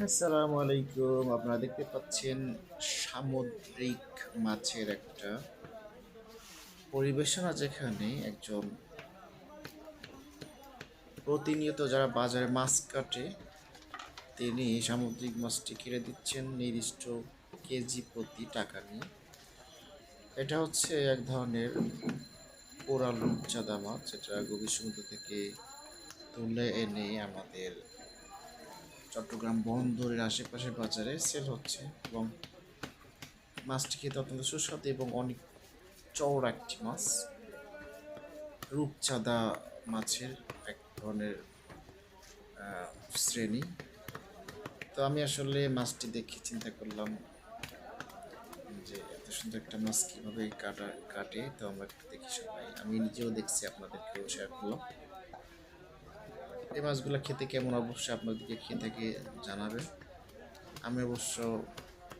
আসসালামু আলাইকুম। আপনারা দেখতে পাচ্ছেন সামুদ্রিক মাছের একটা পরিবেশনা, যেখানে একজন প্রতিনিয়ত যারা বাজারে মাছ কাটে তিনি সামুদ্রিক মাছটি কিনে দিচ্ছেন নির্দিষ্ট কেজি প্রতি টাকা নিয়ে। এটা হচ্ছে এক ধরনের কোরাল রূপচাঁদা মাছ, যেটা গভীর সমুদ্র থেকে তুলে এনে আমাদের চট্টগ্রাম বন্দরের আশেপাশের বাজারে সেল হচ্ছে। এবং মাছটি খেতে অত্যন্ত সুস্বাদু এবং অনেক চওড়া একটি মাছ, রূপচাঁদা মাছের এক ধরনের শ্রেণী। তো আমি আসলে মাছটি দেখে চিন্তা করলাম যে এত সুন্দর একটা মাছ কীভাবে কাটে। তো আমরা একটু দেখি সবাই, আমি নিজেও দেখছি, আপনাদেরকেও শেয়ার করলাম। এই মাছগুলো খেতে কেমন অবশ্যই আপনাদেরকে খেয়ে থেকে জানাবেন। আমি অবশ্য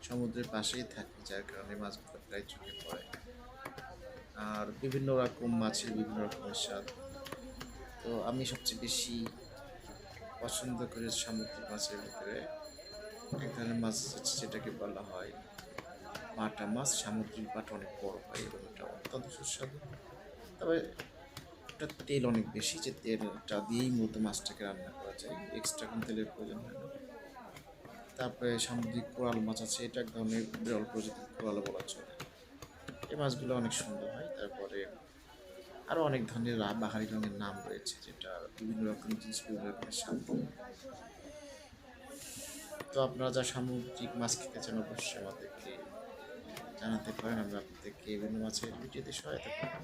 সমুদ্রের পাশেই থাকি, যার কারণে মাছগুলো প্রায় চোখে পড়ে। আর বিভিন্ন রকম মাছের বিভিন্ন রকমের স্বাদ। তো আমি সবচেয়ে বেশি পছন্দ করি সামুদ্রিক মাছের ভিতরে এক ধরনের মাছ আছে যেটাকে বলা হয় বাটা মাছ। সামুদ্রিক বাটা অনেক বড় হয় এবং এটা অত্যন্ত সুস্বাদু। তবে এটার তেল অনেক বেশি, যে তেলটা দিয়েই মূলত মাছটাকে রান্না করা যায়, এক্সট্রা কোনো তেলের প্রয়োজন হয় না। তারপরে সামুদ্রিক কোরাল মাছ আছে, এটা এক ধরনের বিরল প্রজাতির কোরাল বলা চলে। এই মাছগুলো অনেক সুন্দর হয়। তারপরে আরও অনেক ধরনের বাহারি রঙের নাম রয়েছে, যেটা বিভিন্ন রকমের জিনিস বিভিন্ন রকমের স্বাদ। তো আপনারা যা সামুদ্রিক মাছ খেতে চান অবশ্যই আমাদেরকে জানাতে পারেন, আমরা আপনাদেরকে বিভিন্ন মাছের ভিডিওতে সহায়তা করবো।